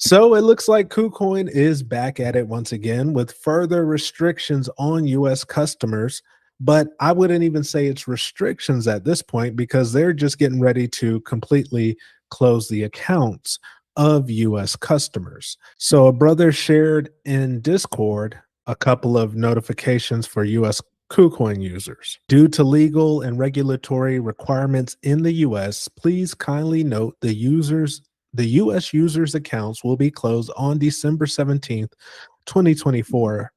So it looks like KuCoin is back at it once again with further restrictions on US customers. But I wouldn't even say it's restrictions at this point because they're just getting ready to completely close the accounts of US customers. So a brother shared in Discord a couple of notifications for US KuCoin users. Due to legal and regulatory requirements in the US, please kindly note the US users' accounts will be closed on December 17th, 2024.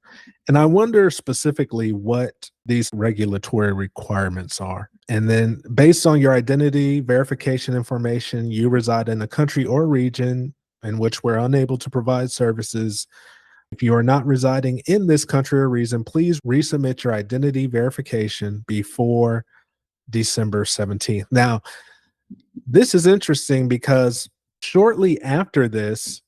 And I wonder specifically what these regulatory requirements are. And then, based on your identity verification information, you reside in a country or region in which we're unable to provide services. If you are not residing in this country or region, please resubmit your identity verification before December 17th. Now, this is interesting because shortly after this,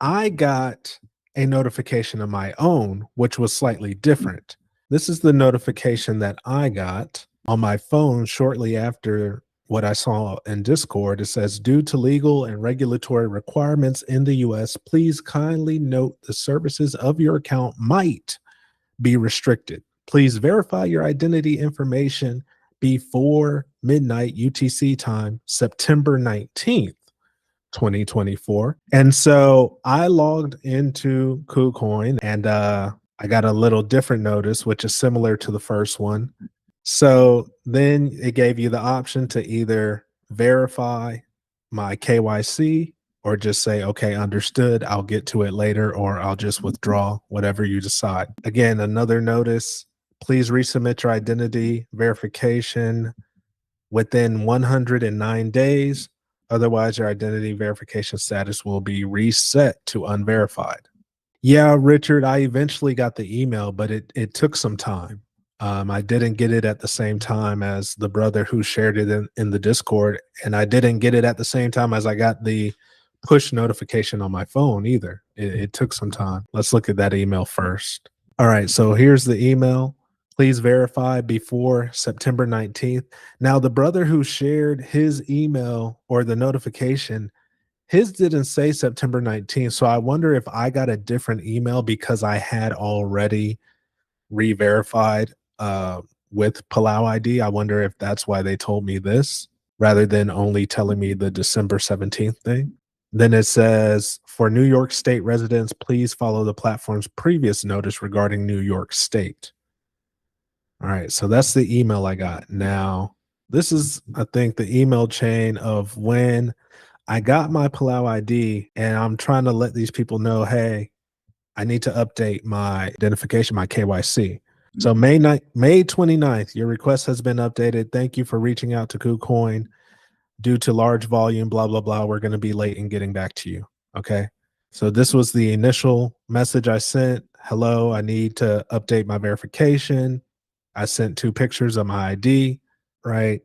I got a notification of my own, which was slightly different. This is the notification that I got on my phone shortly after what I saw in Discord. It says, due to legal and regulatory requirements in the US, please kindly note the services of your account might be restricted. Please verify your identity information before midnight UTC time, September 19th. 2024. And so I logged into KuCoin and I got a little different notice, which is similar to the first one. So then it gave you the option to either verify my KYC or just say, okay, understood, I'll get to it later, or I'll just withdraw, whatever you decide. Again, another notice, please resubmit your identity verification within 109 days. Otherwise, your identity verification status will be reset to unverified. Yeah, Richard, I eventually got the email, but it took some time. I didn't get it at the same time as the brother who shared it in the Discord, and I didn't get it at the same time as I got the push notification on my phone either. It took some time. Let's look at that email first. All right, so here's the email. Please verify before September 19th. Now, the brother who shared his email or the notification, his didn't say September 19th. So I wonder if I got a different email because I had already re-verified with Palau ID. I wonder if that's why they told me this rather than only telling me the December 17th thing. Then it says, for New York State residents, please follow the platform's previous notice regarding New York State. All right, so that's the email I got. Now, this is, I think, the email chain of when I got my Palau ID, and I'm trying to let these people know, hey, I need to update my identification, my KYC. So May 29th, your request has been updated. Thank you for reaching out to KuCoin. Due to large volume, blah, blah, blah, we're going to be late in getting back to you. Okay. So this was the initial message I sent. Hello, I need to update my verification. I sent 2 pictures of my ID, right?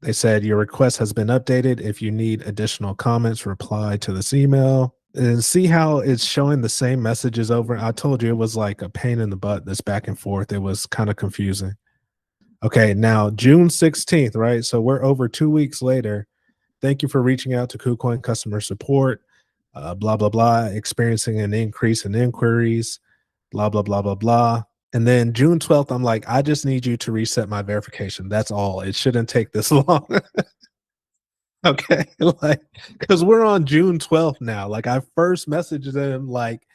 They said your request has been updated. If you need additional comments, reply to this email. And see how it's showing the same messages over. I told you it was like a pain in the butt, this back and forth. It was kind of confusing. Okay, now June 16th, right? So we're over 2 weeks later. Thank you for reaching out to KuCoin customer support, blah, blah, blah, experiencing an increase in inquiries, blah, blah, blah, blah, blah. And then June 12th, I'm like, I just need you to reset my verification. That's all. It shouldn't take this long. Okay. Like, because we're on June 12th now. Like, I first messaged them like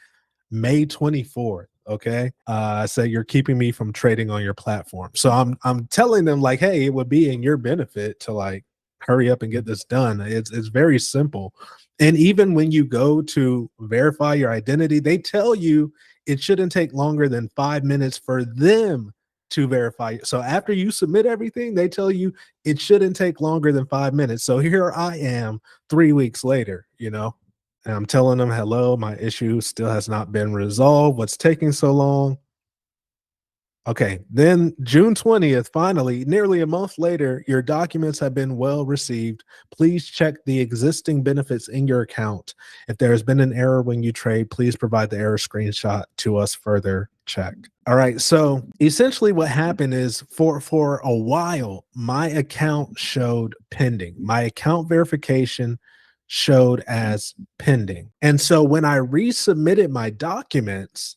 May 24th. Okay. I said, you're keeping me from trading on your platform. So I'm telling them, like, hey, it would be in your benefit to like hurry up and get this done. It's very simple. And even when you go to verify your identity, they tell you it shouldn't take longer than 5 minutes for them to verify. So after you submit everything, they tell you it shouldn't take longer than 5 minutes. So here I am 3 weeks later, you know, and I'm telling them, hello, my issue still has not been resolved. What's taking so long? Okay, then June 20th, finally, nearly a month later, your documents have been well received. Please check the existing benefits in your account. If there has been an error when you trade, please provide the error screenshot to us further check. All right, so essentially what happened is for a while, my account showed pending. My account verification showed as pending. And so when I resubmitted my documents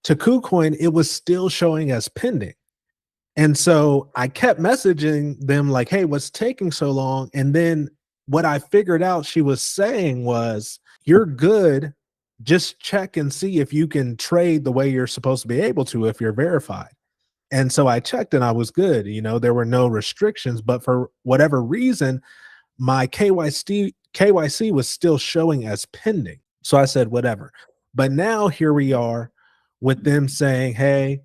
to KuCoin, it was still showing as pending. And so I kept messaging them like, hey, what's taking so long? And then what I figured out she was saying was, you're good. Just check and see if you can trade the way you're supposed to be able to if you're verified. And so I checked and I was good. There were no restrictions, but for whatever reason, my KYC was still showing as pending. So I said, whatever. But now here we are with them saying, hey,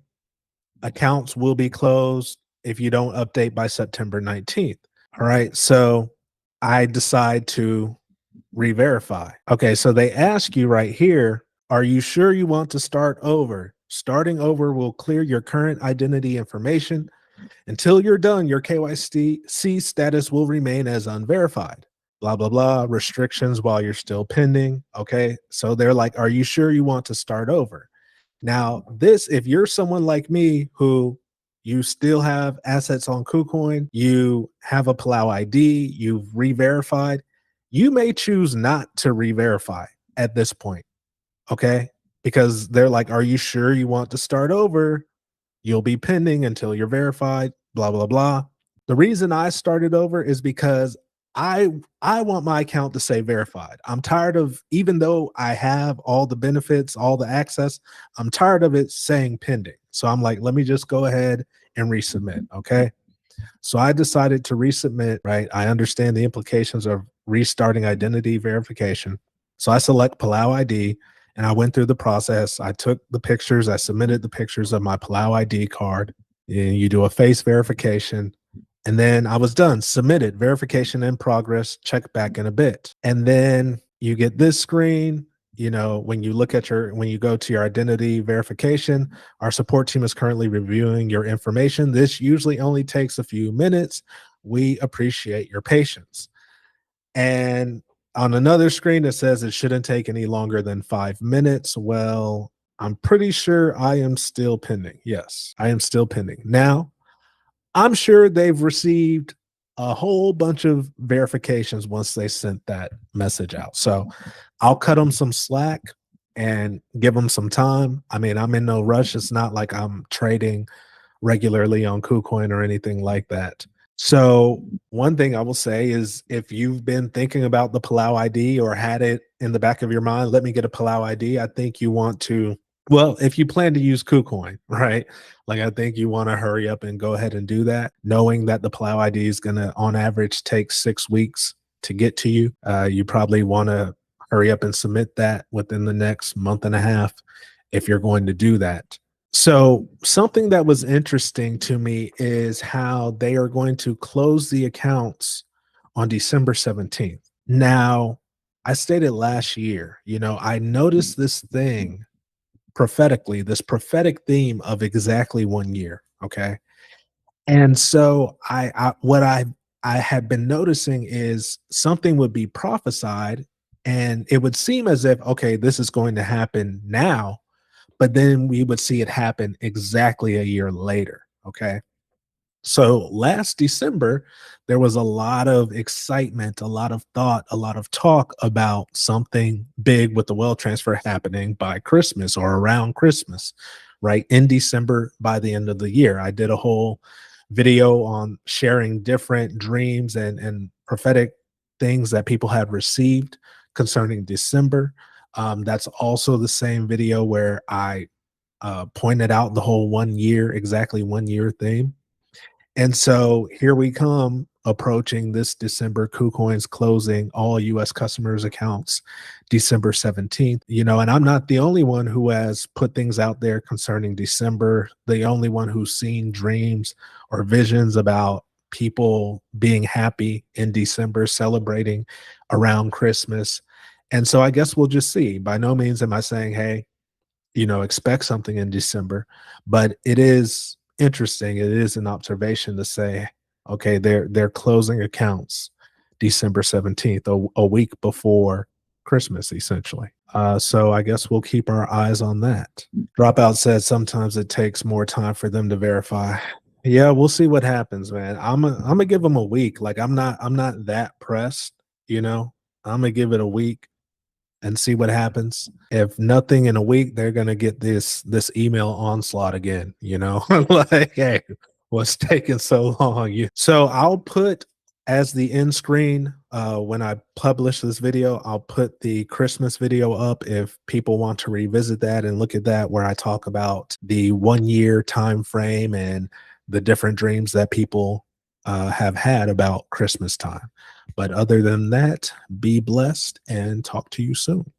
accounts will be closed if you don't update by September 19th. All right. So I decide to re-verify. Okay. So they ask you right here, are you sure you want to start over? Starting over will clear your current identity information. Until you're done, your KYC status will remain as unverified. Blah, blah, blah. Restrictions while you're still pending. Okay. So they're like, are you sure you want to start over? Now, if you're someone like me who you still have assets on KuCoin, you have a Palau ID, you've re-verified, you may choose not to re-verify at this point, okay? Because they're like, are you sure you want to start over? You'll be pending until you're verified, blah, blah, blah. The reason I started over is because I want my account to say verified. I'm tired of, even though I have all the benefits, all the access, I'm tired of it saying pending. So I'm like, let me just go ahead and resubmit. Okay. So I decided to resubmit, right? I understand the implications of restarting identity verification. So I select Palau ID and I went through the process. I took the pictures, I submitted the pictures of my Palau ID card, and you do a face verification. And then I was done, submitted, verification in progress, check back in a bit. And then you get this screen, when you go to your identity verification, our support team is currently reviewing your information. This usually only takes a few minutes. We appreciate your patience. And on another screen, it says it shouldn't take any longer than 5 minutes. Well, I'm pretty sure I am still pending. Yes, I am still pending. Now, I'm sure they've received a whole bunch of verifications once they sent that message out. So I'll cut them some slack and give them some time. I mean, I'm in no rush. It's not like I'm trading regularly on KuCoin or anything like that. So one thing I will say is, if you've been thinking about the Palau ID or had it in the back of your mind, let me get a Palau ID. I think you want to, well, if you plan to use KuCoin, right? Like, I think you want to hurry up and go ahead and do that, knowing that the Palau ID is going to, on average, take 6 weeks to get to you. You probably want to hurry up and submit that within the next month and a half if you're going to do that. So something that was interesting to me is how they are going to close the accounts on December 17th. Now, I stated last year, I noticed this thing prophetically, this prophetic theme of exactly 1 year. Okay. And so what I had been noticing is something would be prophesied and it would seem as if, okay, this is going to happen now, but then we would see it happen exactly a year later. Okay. So last December, there was a lot of excitement, a lot of thought, a lot of talk about something big with the wealth transfer happening by Christmas or around Christmas, right? In December, by the end of the year. I did a whole video on sharing different dreams and prophetic things that people had received concerning December. That's also the same video where I pointed out the whole 1 year, exactly 1 year theme. And so here we come approaching this December. KuCoin's closing all US customers' accounts December 17th. And I'm not the only one who has put things out there concerning December, the only one who's seen dreams or visions about people being happy in December, celebrating around Christmas. And so I guess we'll just see. By no means am I saying, hey, expect something in December, but it is interesting. It is an observation to say, okay, they're closing accounts December 17th, a week before Christmas, essentially. So I guess we'll keep our eyes on that. Dropout said sometimes it takes more time for them to verify. Yeah, we'll see what happens, man. I'm gonna give them a week. Like, I'm not that pressed, I'm gonna give it a week and see what happens. If nothing in a week, they're gonna get this email onslaught again, you know, like, hey, what's taking so long? So I'll put as the end screen when I publish this video, I'll put the Christmas video up if people want to revisit that and look at that, where I talk about the 1 year time frame and the different dreams that people have had about Christmas time. But other than that, be blessed and talk to you soon.